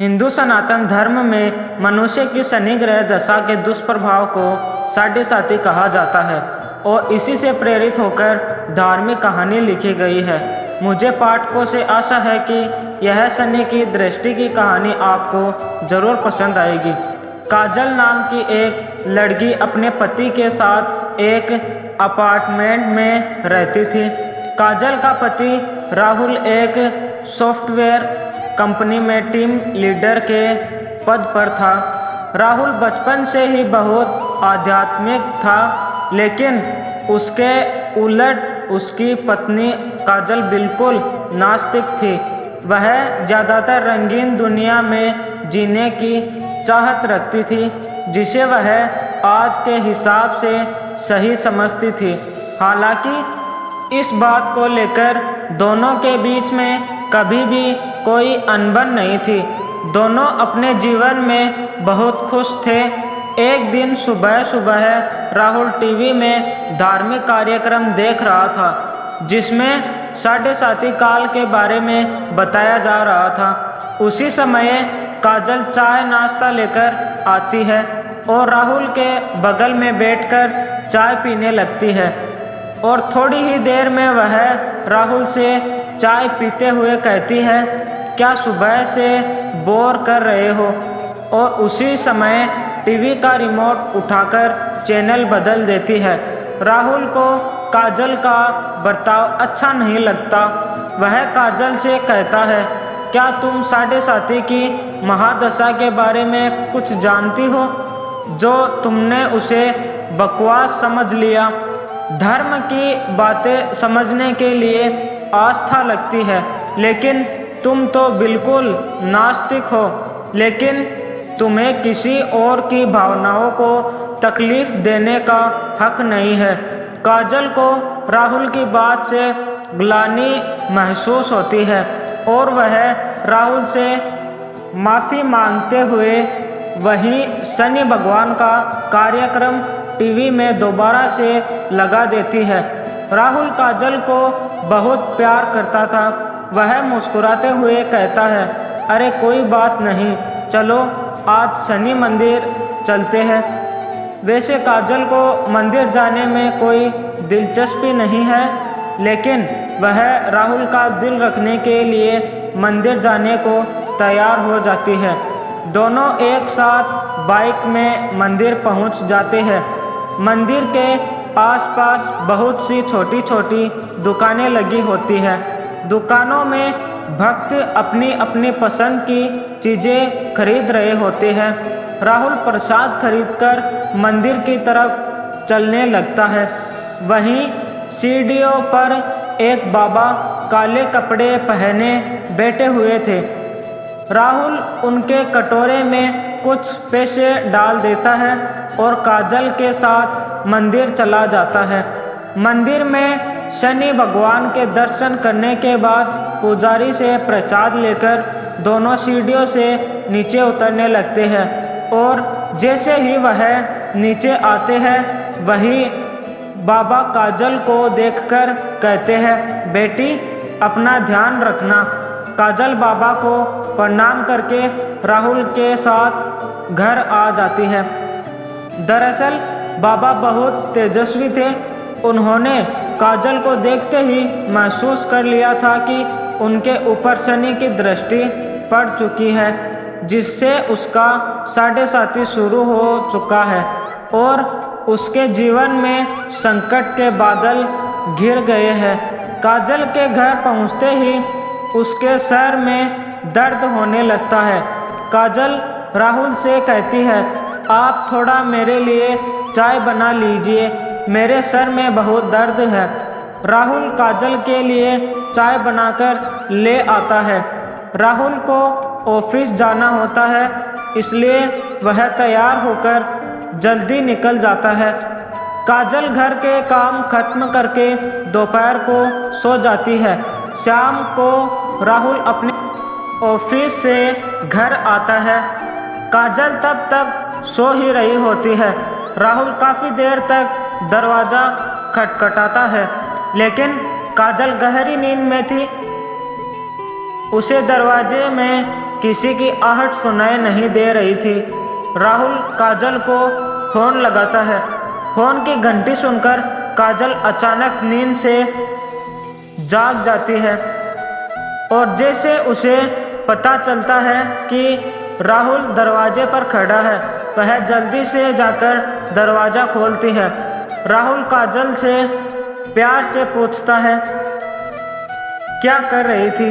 हिंदू सनातन धर्म में मनुष्य की शनि ग्रह दशा के दुष्प्रभाव को साढ़े कहा जाता है और इसी से प्रेरित होकर धार्मिक कहानी लिखी गई है। मुझे पाठकों से आशा है कि यह शनि की दृष्टि की कहानी आपको जरूर पसंद आएगी। काजल नाम की एक लड़की अपने पति के साथ एक अपार्टमेंट में रहती थी। काजल का पति राहुल एक सॉफ्टवेयर कंपनी में टीम लीडर के पद पर था। राहुल बचपन से ही बहुत आध्यात्मिक था, लेकिन उसके उलट उसकी पत्नी काजल बिल्कुल नास्तिक थी। वह ज़्यादातर रंगीन दुनिया में जीने की चाहत रखती थी, जिसे वह आज के हिसाब से सही समझती थी। हालांकि इस बात को लेकर दोनों के बीच में कभी भी कोई अनबन नहीं थी। दोनों अपने जीवन में बहुत खुश थे। एक दिन सुबह सुबह राहुल टीवी में धार्मिक कार्यक्रम देख रहा था, जिसमें साढ़े काल के बारे में बताया जा रहा था। उसी समय काजल चाय नाश्ता लेकर आती है और राहुल के बगल में बैठकर चाय पीने लगती है और थोड़ी ही देर में वह राहुल से चाय पीते हुए कहती है, क्या सुबह से बोर कर रहे हो? और उसी समय टीवी का रिमोट उठाकर चैनल बदल देती है। राहुल को काजल का बर्ताव अच्छा नहीं लगता। वह काजल से कहता है, क्या तुम साढ़े की महादशा के बारे में कुछ जानती हो, जो तुमने उसे बकवास समझ लिया? धर्म की बातें समझने के लिए आस्था लगती है, लेकिन तुम तो बिल्कुल नास्तिक हो। लेकिन तुम्हें किसी और की भावनाओं को तकलीफ देने का हक नहीं है। काजल को राहुल की बात से ग्लानि महसूस होती है और वह राहुल से माफ़ी मांगते हुए वहीं शनि भगवान का कार्यक्रम टीवी में दोबारा से लगा देती है। राहुल काजल को बहुत प्यार करता था। वह मुस्कुराते हुए कहता है, अरे कोई बात नहीं, चलो आज शनि मंदिर चलते हैं। वैसे काजल को मंदिर जाने में कोई दिलचस्पी नहीं है, लेकिन वह राहुल का दिल रखने के लिए मंदिर जाने को तैयार हो जाती है। दोनों एक साथ बाइक में मंदिर पहुंच जाते हैं। मंदिर के आसपास बहुत सी छोटी छोटी दुकानें लगी होती हैं। दुकानों में भक्त अपनी अपनी पसंद की चीज़ें खरीद रहे होते हैं। राहुल प्रसाद खरीदकर मंदिर की तरफ चलने लगता है। वहीं सीढ़ियों पर एक बाबा काले कपड़े पहने बैठे हुए थे। राहुल उनके कटोरे में कुछ पैसे डाल देता है और काजल के साथ मंदिर चला जाता है। मंदिर में शनि भगवान के दर्शन करने के बाद पुजारी से प्रसाद लेकर दोनों सीढ़ियों से नीचे उतरने लगते हैं और जैसे ही वह नीचे आते हैं, वही बाबा काजल को देखकर कहते हैं, बेटी अपना ध्यान रखना। काजल बाबा को प्रणाम करके राहुल के साथ घर आ जाती है। दरअसल बाबा बहुत तेजस्वी थे। उन्होंने काजल को देखते ही महसूस कर लिया था कि उनके ऊपर शनि की दृष्टि पड़ चुकी है, जिससे उसका साढ़े शुरू हो चुका है और उसके जीवन में संकट के बादल घिर गए हैं। काजल के घर पहुंचते ही उसके सर में दर्द होने लगता है। काजल राहुल से कहती है, आप थोड़ा मेरे लिए चाय बना लीजिए, मेरे सर में बहुत दर्द है। राहुल काजल के लिए चाय बनाकर ले आता है। राहुल को ऑफिस जाना होता है, इसलिए वह तैयार होकर जल्दी निकल जाता है। काजल घर के काम खत्म करके दोपहर को सो जाती है। शाम को राहुल अपने ऑफिस से घर आता है। काजल तब तक सो ही रही होती है। राहुल काफ़ी देर तक दरवाज़ा खटखटाता है, लेकिन काजल गहरी नींद में थी। उसे दरवाजे में किसी की आहट सुनाई नहीं दे रही थी। राहुल काजल को फोन लगाता है। फोन की घंटी सुनकर काजल अचानक नींद से जाग जाती है और जैसे उसे पता चलता है कि राहुल दरवाजे पर खड़ा है, वह जल्दी से जाकर दरवाज़ा खोलती है। राहुल काजल से प्यार से पूछता है, क्या कर रही थी?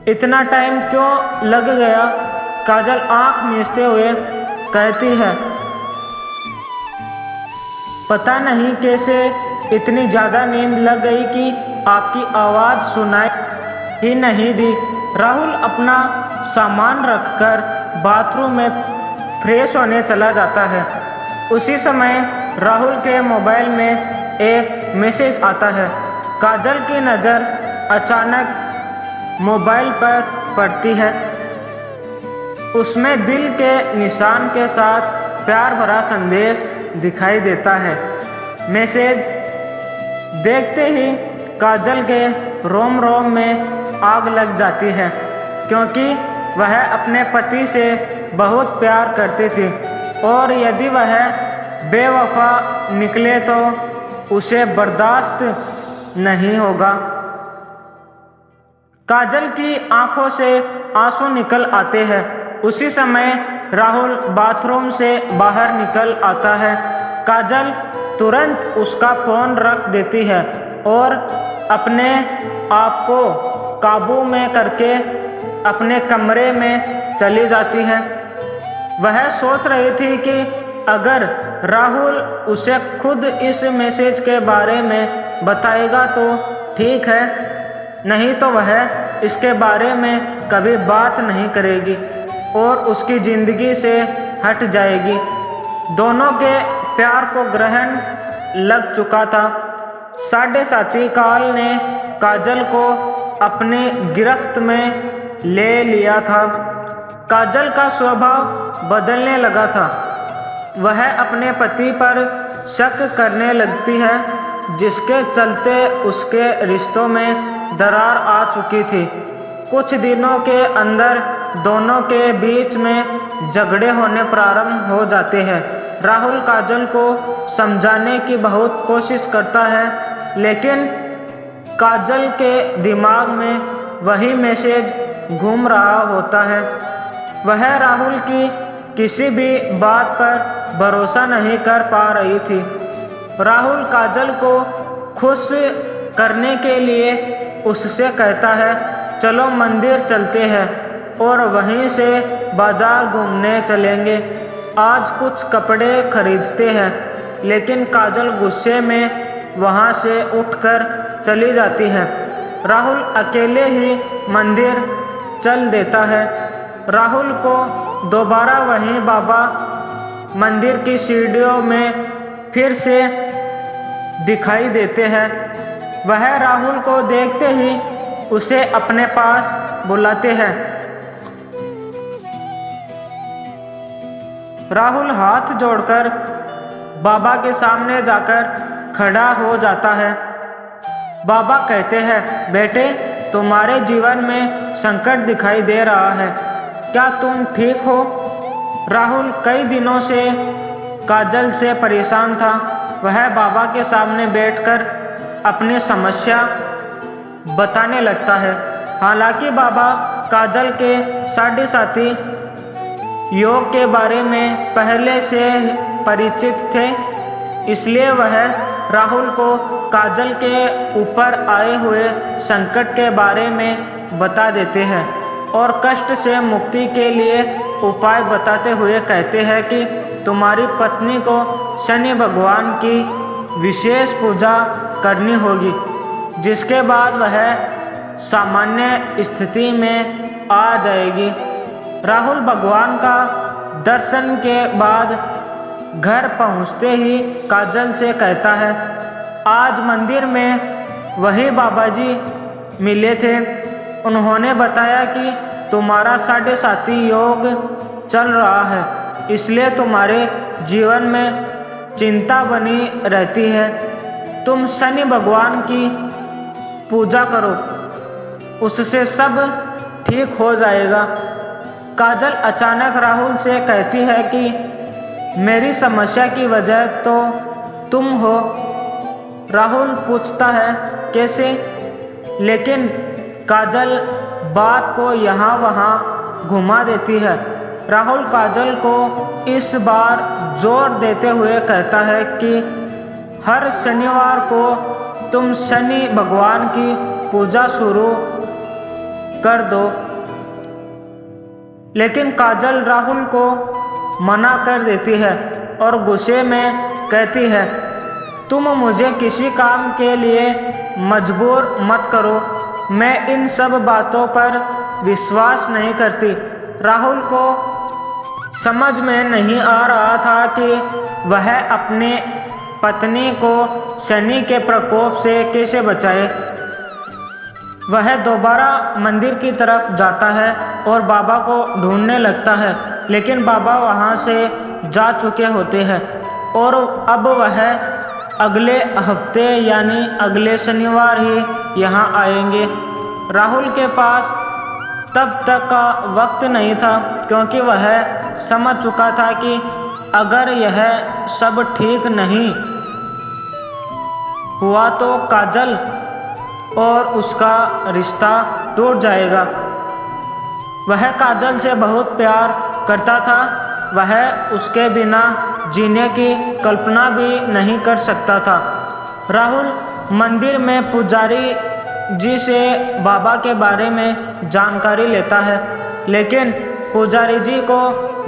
इतना टाइम क्यों लग गया? काजल आंख मीचते हुए कहती है, पता नहीं कैसे इतनी ज़्यादा नींद लग गई कि आपकी आवाज़ सुनाई ही नहीं दी। राहुल अपना सामान रखकर बाथरूम में फ्रेश होने चला जाता है। उसी समय राहुल के मोबाइल में एक मैसेज आता है। काजल की नज़र अचानक मोबाइल पर पड़ती है। उसमें दिल के निशान के साथ प्यार भरा संदेश दिखाई देता है। मैसेज देखते ही काजल के रोम रोम में आग लग जाती है, क्योंकि वह अपने पति से बहुत प्यार करती थी और यदि वह बेवफा निकले तो उसे बर्दाश्त नहीं होगा। काजल की आंखों से आंसू निकल आते हैं। उसी समय राहुल बाथरूम से बाहर निकल आता है। काजल तुरंत उसका फ़ोन रख देती है और अपने आप को काबू में करके अपने कमरे में चली जाती है। वह सोच रही थी कि अगर राहुल उसे खुद इस मैसेज के बारे में बताएगा तो ठीक है, नहीं तो वह इसके बारे में कभी बात नहीं करेगी और उसकी ज़िंदगी से हट जाएगी। दोनों के प्यार को ग्रहण लग चुका था। साढ़े साथी काल ने काजल को अपनी गिरफ्त में ले लिया था। काजल का स्वभाव बदलने लगा था। वह अपने पति पर शक करने लगती है, जिसके चलते उसके रिश्तों में दरार आ चुकी थी। कुछ दिनों के अंदर दोनों के बीच में झगड़े होने प्रारंभ हो जाते हैं। राहुल काजल को समझाने की बहुत कोशिश करता है, लेकिन काजल के दिमाग में वही मैसेज घूम रहा होता है। वह राहुल की किसी भी बात पर भरोसा नहीं कर पा रही थी। राहुल काजल को खुश करने के लिए उससे कहता है, चलो मंदिर चलते हैं और वहीं से बाजार घूमने चलेंगे। आज कुछ कपड़े खरीदते हैं। लेकिन काजल गुस्से में वहाँ से उठकर चली जाती है। राहुल अकेले ही मंदिर चल देता है। राहुल को दोबारा वहीं बाबा मंदिर की सीढ़ियों में फिर से दिखाई देते हैं। वह राहुल को देखते ही उसे अपने पास बुलाते हैं। राहुल हाथ जोड़कर बाबा के सामने जाकर खड़ा हो जाता है। बाबा कहते हैं, बेटे, तुम्हारे जीवन में संकट दिखाई दे रहा है, क्या तुम ठीक हो? राहुल कई दिनों से काजल से परेशान था। वह बाबा के सामने बैठकर अपनी समस्या बताने लगता है। हालांकि बाबा काजल के साढ़े साथी योग के बारे में पहले से परिचित थे, इसलिए वह राहुल को काजल के ऊपर आए हुए संकट के बारे में बता देते हैं और कष्ट से मुक्ति के लिए उपाय बताते हुए कहते हैं कि तुम्हारी पत्नी को शनि भगवान की विशेष पूजा करनी होगी, जिसके बाद वह सामान्य स्थिति में आ जाएगी। राहुल भगवान का दर्शन के बाद घर पहुंचते ही काजल से कहता है, आज मंदिर में वही बाबा जी मिले थे। उन्होंने बताया कि तुम्हारा साढ़े साथी योग चल रहा है, इसलिए तुम्हारे जीवन में चिंता बनी रहती है। तुम शनि भगवान की पूजा करो, उससे सब ठीक हो जाएगा। काजल अचानक राहुल से कहती है कि मेरी समस्या की वजह तो तुम हो। राहुल पूछता है कैसे, लेकिन काजल बात को यहाँ वहाँ घुमा देती है। राहुल काजल को इस बार जोर देते हुए कहता है कि हर शनिवार को तुम शनि भगवान की पूजा शुरू कर दो। लेकिन काजल राहुल को मना कर देती है और गुस्से में कहती है, तुम मुझे किसी काम के लिए मजबूर मत करो, मैं इन सब बातों पर विश्वास नहीं करती। राहुल को समझ में नहीं आ रहा था कि वह अपने पत्नी को शनि के प्रकोप से कैसे बचाए। वह दोबारा मंदिर की तरफ जाता है और बाबा को ढूंढने लगता है, लेकिन बाबा वहां से जा चुके होते हैं और अब वह अगले हफ्ते यानी अगले शनिवार ही यहाँ आएंगे। राहुल के पास तब तक का वक्त नहीं था, क्योंकि वह समझ चुका था कि अगर यह सब ठीक नहीं हुआ तो काजल और उसका रिश्ता टूट जाएगा। वह काजल से बहुत प्यार करता था, वह उसके बिना जीने की कल्पना भी नहीं कर सकता था। राहुल मंदिर में पुजारी जी से बाबा के बारे में जानकारी लेता है, लेकिन पुजारी जी को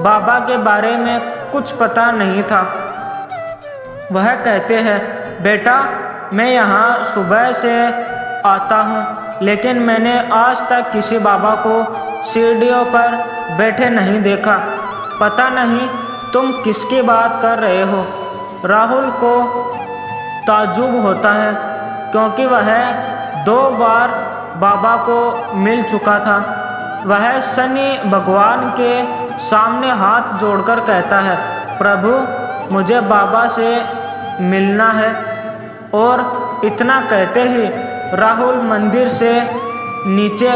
बाबा के बारे में कुछ पता नहीं था। वह कहते हैं, बेटा मैं यहाँ सुबह से आता हूँ, लेकिन मैंने आज तक किसी बाबा को सीढ़ियों पर बैठे नहीं देखा। पता नहीं तुम किसकी बात कर रहे हो। राहुल को ताज्जुब होता है, क्योंकि वह 2 बार बाबा को मिल चुका था। वह शनि भगवान के सामने हाथ जोड़कर कहता है, प्रभु मुझे बाबा से मिलना है। और इतना कहते ही राहुल मंदिर से नीचे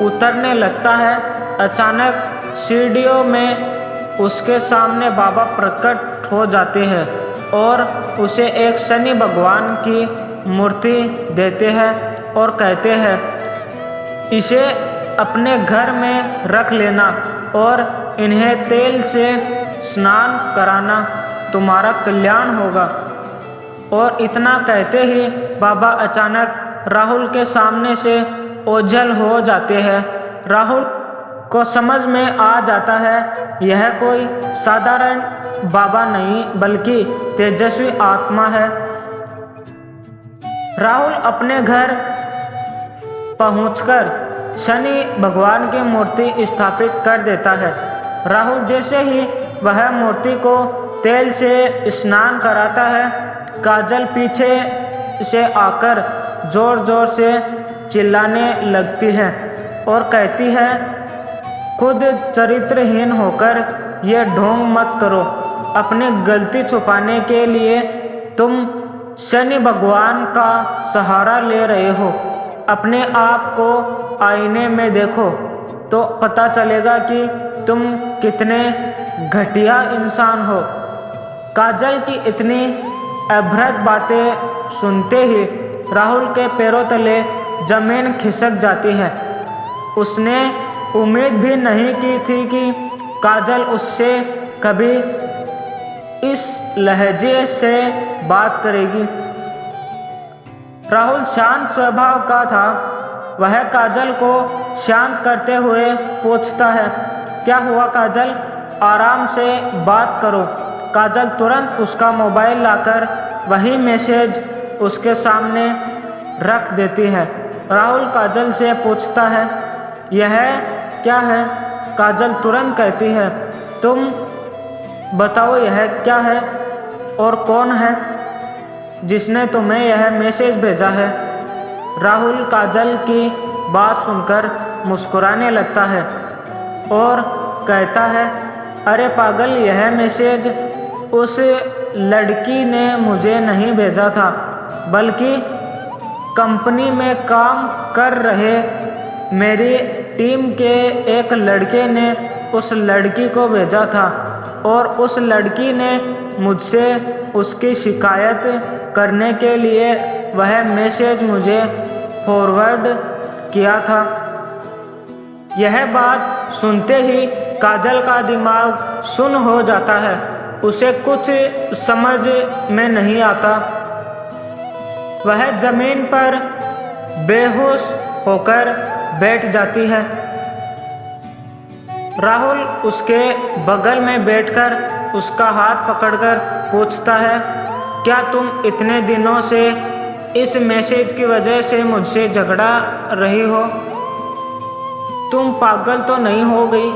उतरने लगता है। अचानक सीढ़ियों में उसके सामने बाबा प्रकट हो जाते हैं और उसे एक शनि भगवान की मूर्ति देते हैं और कहते हैं, इसे अपने घर में रख लेना और इन्हें तेल से स्नान कराना, तुम्हारा कल्याण होगा। और इतना कहते ही बाबा अचानक राहुल के सामने से ओझल हो जाते हैं। राहुल को समझ में आ जाता है यह कोई साधारण बाबा नहीं बल्कि तेजस्वी आत्मा है। राहुल अपने घर पहुंचकर शनि भगवान की मूर्ति स्थापित कर देता है। राहुल जैसे ही वह मूर्ति को तेल से स्नान कराता है, काजल पीछे से आकर जोर जोर से चिल्लाने लगती है और कहती है, खुद चरित्रहीन होकर ये ढोंग मत करो। अपनी गलती छुपाने के लिए तुम शनि भगवान का सहारा ले रहे हो। अपने आप को आईने में देखो तो पता चलेगा कि तुम कितने घटिया इंसान हो। काजल की इतनी अभद्र बातें सुनते ही राहुल के पैरों तले जमीन खिसक जाती है। उसने उम्मीद भी नहीं की थी कि काजल उससे कभी इस लहजे से बात करेगी। राहुल शांत स्वभाव का था। वह काजल को शांत करते हुए पूछता है, क्या हुआ काजल, आराम से बात करो। काजल तुरंत उसका मोबाइल लाकर वही मैसेज उसके सामने रख देती है। राहुल काजल से पूछता है, यह क्या है? काजल तुरंत कहती है, तुम बताओ यह क्या है और कौन है जिसने तुम्हें यह मैसेज भेजा है। राहुल काजल की बात सुनकर मुस्कुराने लगता है और कहता है, अरे पागल, यह मैसेज उस लड़की ने मुझे नहीं भेजा था, बल्कि कंपनी में काम कर रहे मेरी टीम के एक लड़के ने उस लड़की को भेजा था और उस लड़की ने मुझसे उसकी शिकायत करने के लिए वह मैसेज मुझे फॉरवर्ड किया था। यह बात सुनते ही काजल का दिमाग सुन्न हो जाता है। उसे कुछ समझ में नहीं आता। वह जमीन पर बेहोश होकर बैठ जाती है। राहुल उसके बगल में बैठकर उसका हाथ पकड़कर पूछता है, क्या तुम इतने दिनों से इस मैसेज की वजह से मुझसे झगड़ा रही हो? तुम पागल तो नहीं हो गई?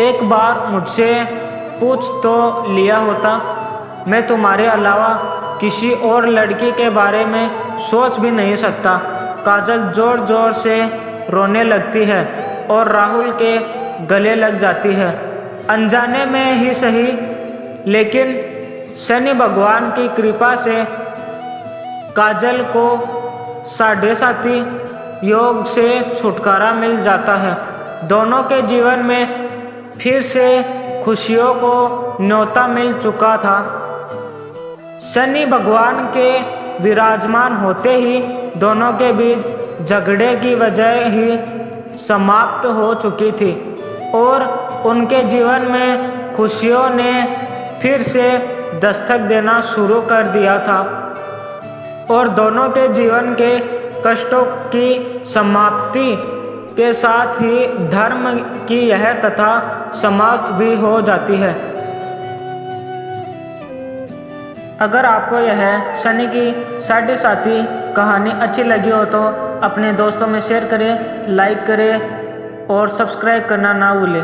एक बार मुझसे पूछ तो लिया होता। मैं तुम्हारे अलावा किसी और लड़की के बारे में सोच भी नहीं सकता। काजल जोर जोर से रोने लगती है और राहुल के गले लग जाती है। अनजाने में ही सही, लेकिन शनि भगवान की कृपा से काजल को साढ़ेसाती योग से छुटकारा मिल जाता है। दोनों के जीवन में फिर से खुशियों को न्योता मिल चुका था। शनि भगवान के विराजमान होते ही दोनों के बीच झगड़े की वजह ही समाप्त हो चुकी थी और उनके जीवन में खुशियों ने फिर से दस्तक देना शुरू कर दिया था और दोनों के जीवन के कष्टों की समाप्ति के साथ ही धर्म की यह कथा समाप्त भी हो जाती है। अगर आपको यह शनि की साढ़ेसाती कहानी अच्छी लगी हो तो अपने दोस्तों में शेयर करें, लाइक करें और सब्सक्राइब करना ना भूलें।